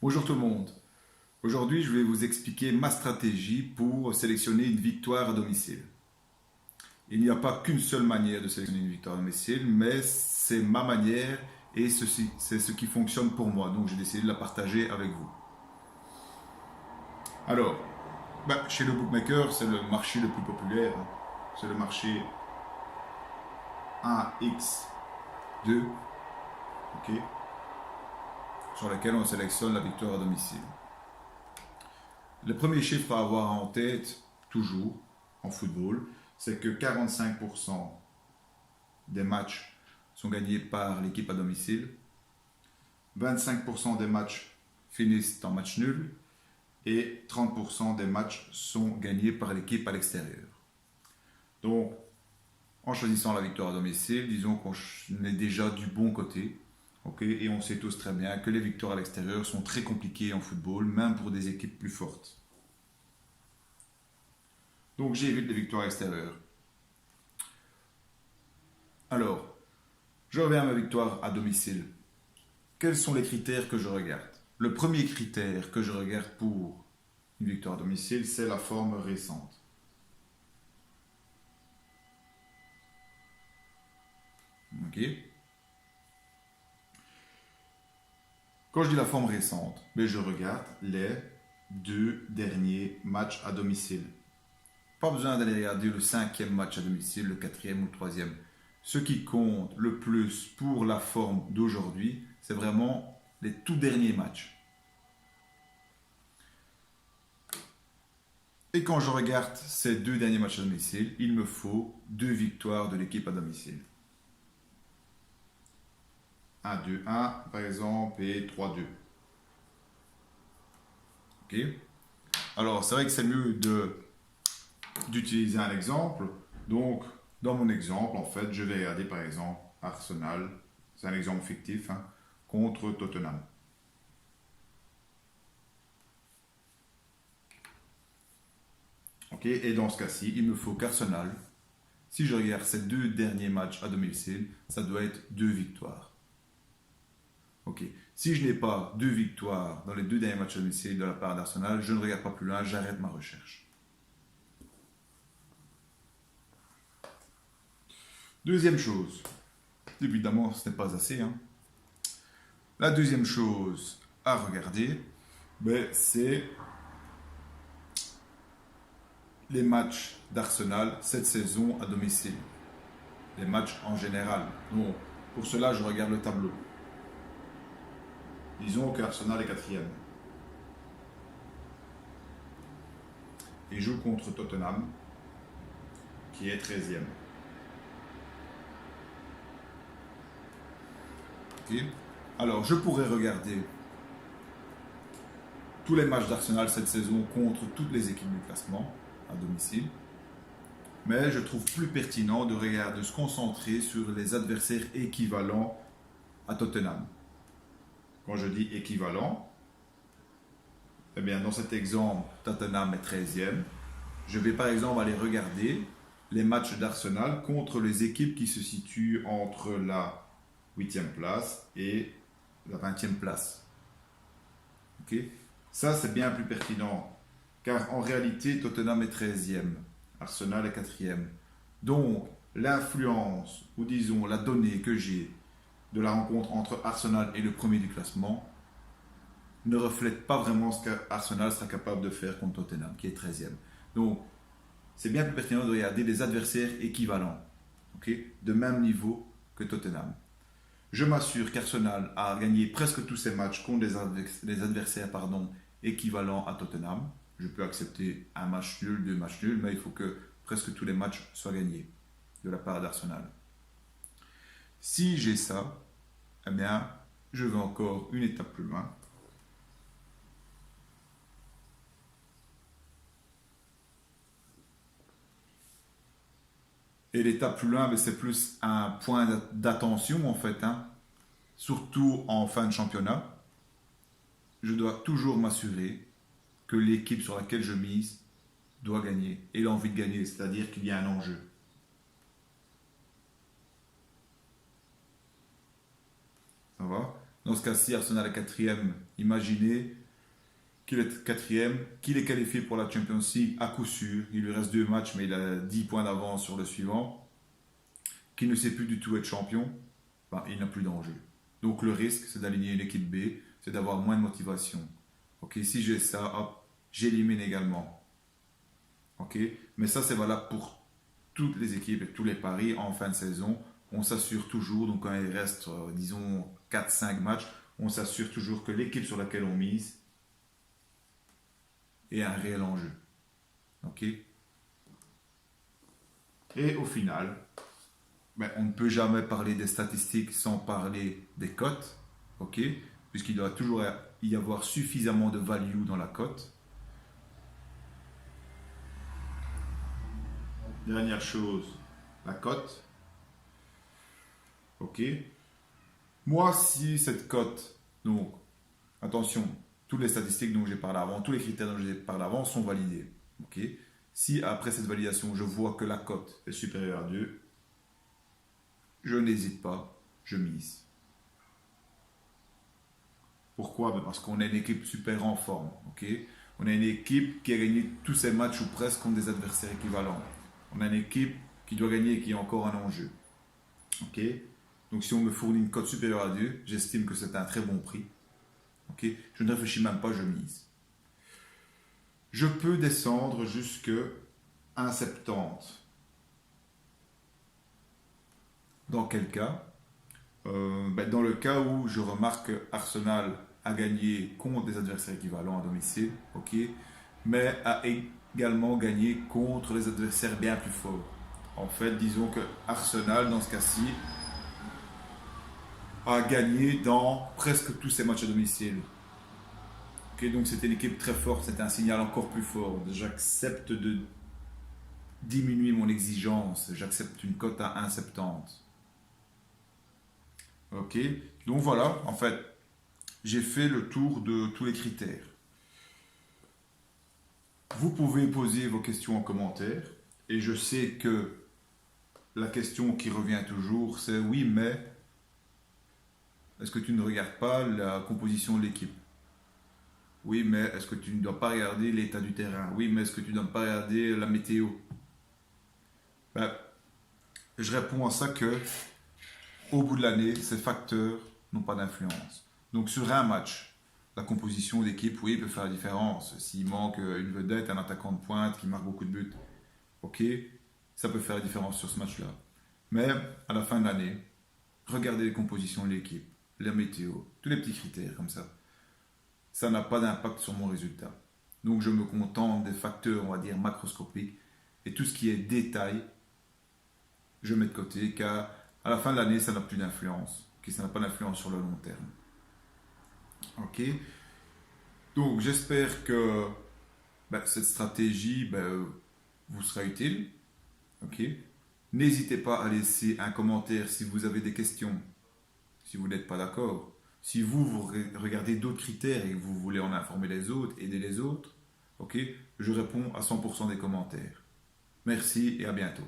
Bonjour tout le monde. Aujourd'hui, je vais vous expliquer ma stratégie pour sélectionner une victoire à domicile. Il n'y a pas qu'une seule manière de sélectionner une victoire à domicile, mais c'est ma manière et c'est ce qui fonctionne pour moi. Donc j'ai décidé de la partager avec vous. Alors, chez le bookmaker, c'est le marché le plus populaire. C'est le marché 1x2, ok, sur lequel on sélectionne la victoire à domicile. Le premier chiffre à avoir en tête, toujours, en football, c'est que 45% des matchs sont gagnés par l'équipe à domicile, 25% des matchs finissent en match nul et 30% des matchs sont gagnés par l'équipe à l'extérieur. Donc, en choisissant la victoire à domicile, disons qu'on est déjà du bon côté. Okay, et on sait tous très bien que les victoires à l'extérieur sont très compliquées en football, même pour des équipes plus fortes. Donc j'évite les victoires extérieures. Alors, je reviens à ma victoire à domicile. Quels sont les critères que je regarde? Le premier critère que je regarde pour une victoire à domicile, c'est la forme récente. Ok. Quand je dis la forme récente, je regarde les 2 derniers matchs à domicile. Pas besoin d'aller regarder le 5e match à domicile, le 4e ou le 3e. Ce qui compte le plus pour la forme d'aujourd'hui, c'est vraiment les tout derniers matchs. Et quand je regarde ces 2 derniers matchs à domicile, il me faut 2 victoires de l'équipe à domicile. 1-2-1 par exemple et 3-2. Ok. Alors c'est vrai que c'est mieux d'utiliser un exemple. Donc dans mon exemple, en fait, je vais regarder par exemple Arsenal, c'est un exemple fictif, contre Tottenham. Ok. Et dans ce cas-ci, il me faut qu'Arsenal, si je regarde ces 2 derniers matchs à domicile, ça doit être 2 victoires. Ok. Si je n'ai pas 2 victoires dans les 2 derniers matchs à domicile de la part d'Arsenal, je ne regarde pas plus loin, j'arrête ma recherche. Deuxième chose, évidemment ce n'est pas assez. La deuxième chose à regarder, c'est les matchs d'Arsenal cette saison à domicile. Les matchs en général. Donc, pour cela, je regarde le tableau. Disons qu'Arsenal est 4e. Et joue contre Tottenham, qui est 13e. Okay. Alors, je pourrais regarder tous les matchs d'Arsenal cette saison contre toutes les équipes du classement à domicile. Mais je trouve plus pertinent de se concentrer sur les adversaires équivalents à Tottenham. Quand je dis équivalent, eh bien dans cet exemple, Tottenham est 13e. Je vais par exemple aller regarder les matchs d'Arsenal contre les équipes qui se situent entre la 8e place et la 20e place. Ok. Ça, c'est bien plus pertinent, car en réalité, Tottenham est 13e, Arsenal est 4e. Donc, l'influence, ou disons la donnée que j'ai de la rencontre entre Arsenal et le premier du classement ne reflète pas vraiment ce qu'Arsenal sera capable de faire contre Tottenham, qui est 13e. Donc, c'est bien plus pertinent de regarder des adversaires équivalents, okay, de même niveau que Tottenham. Je m'assure qu'Arsenal a gagné presque tous ses matchs contre des adversaires équivalents à Tottenham. Je peux accepter un match nul, 2 matchs nuls, mais il faut que presque tous les matchs soient gagnés de la part d'Arsenal. Si j'ai ça, eh bien, je vais encore une étape plus loin. Et l'étape plus loin, c'est plus un point d'attention en fait, surtout en fin de championnat. Je dois toujours m'assurer que l'équipe sur laquelle je mise doit gagner et l'envie de gagner, c'est-à-dire qu'il y a un enjeu. Ça va? Dans ce cas-ci, Arsenal est quatrième. Imaginez qu'il est quatrième, qu'il est qualifié pour la Champions League à coup sûr. Il lui reste 2 matchs, mais il a 10 points d'avance sur le suivant. Qu'il ne sait plus du tout être champion, ben, il n'a plus d'enjeu. Donc le risque, c'est d'aligner l'équipe B, c'est d'avoir moins de motivation. Ok, si j'ai ça, hop, j'élimine également. Ok, mais ça c'est valable pour toutes les équipes et tous les paris en fin de saison. On s'assure toujours, donc quand il reste, disons, 4-5 matchs, on s'assure toujours que l'équipe sur laquelle on mise ait un réel enjeu. Ok. Et au final, ben, on ne peut jamais parler des statistiques sans parler des cotes, ok, puisqu'il doit toujours y avoir suffisamment de value dans la cote. Dernière chose, la cote, ok. Moi, si cette cote, donc, attention, toutes les statistiques dont j'ai parlé avant, tous les critères dont j'ai parlé avant sont validés, ok. Si après cette validation, je vois que la cote est supérieure à 2, je n'hésite pas, je mise. Pourquoi? Ben parce qu'on a une équipe super en forme. Ok, on a une équipe qui a gagné tous ses matchs ou presque contre des adversaires équivalents. On a une équipe qui doit gagner et qui a encore un enjeu. Ok, donc si on me fournit une cote supérieure à 2, j'estime que c'est un très bon prix. Ok, je ne réfléchis même pas, je mise. Je peux descendre jusqu'à 1,70. Dans quel cas? Ben, dans le cas où je remarque que Arsenal a gagné contre des adversaires équivalents à domicile, ok, mais a également gagné contre les adversaires bien plus forts. En fait, disons que Arsenal, dans ce cas-ci, a gagné dans presque tous ses matchs à domicile. Ok, donc c'était une équipe très forte, c'était un signal encore plus fort. J'accepte de diminuer mon exigence, j'accepte une cote à 1,70. Ok, donc voilà, en fait, j'ai fait le tour de tous les critères. Vous pouvez poser vos questions en commentaire. Et je sais que la question qui revient toujours, c'est oui, mais est-ce que tu ne regardes pas la composition de l'équipe? Oui, mais est-ce que tu ne dois pas regarder l'état du terrain? Oui, mais est-ce que tu ne dois pas regarder la météo? Ben, je réponds à ça que au bout de l'année, ces facteurs n'ont pas d'influence. Donc sur un match, la composition d'équipe, oui, peut faire la différence. S'il manque une vedette, un attaquant de pointe qui marque beaucoup de buts, ok, ça peut faire la différence sur ce match-là. Mais à la fin de l'année, regardez les compositions de l'équipe, la météo, tous les petits critères comme ça n'a pas d'impact sur mon résultat. Donc je me contente des facteurs, on va dire, macroscopiques, et tout ce qui est détail, je mets de côté, car à la fin de l'année, ça n'a plus d'influence. Okay, ça n'a pas d'influence sur le long terme. Ok. Donc j'espère que cette stratégie vous sera utile. Ok. N'hésitez pas à laisser un commentaire si vous avez des questions, si vous n'êtes pas d'accord. Si vous regardez d'autres critères et que vous voulez en informer les autres, aider les autres, ok, je réponds à 100% des commentaires. Merci et à bientôt.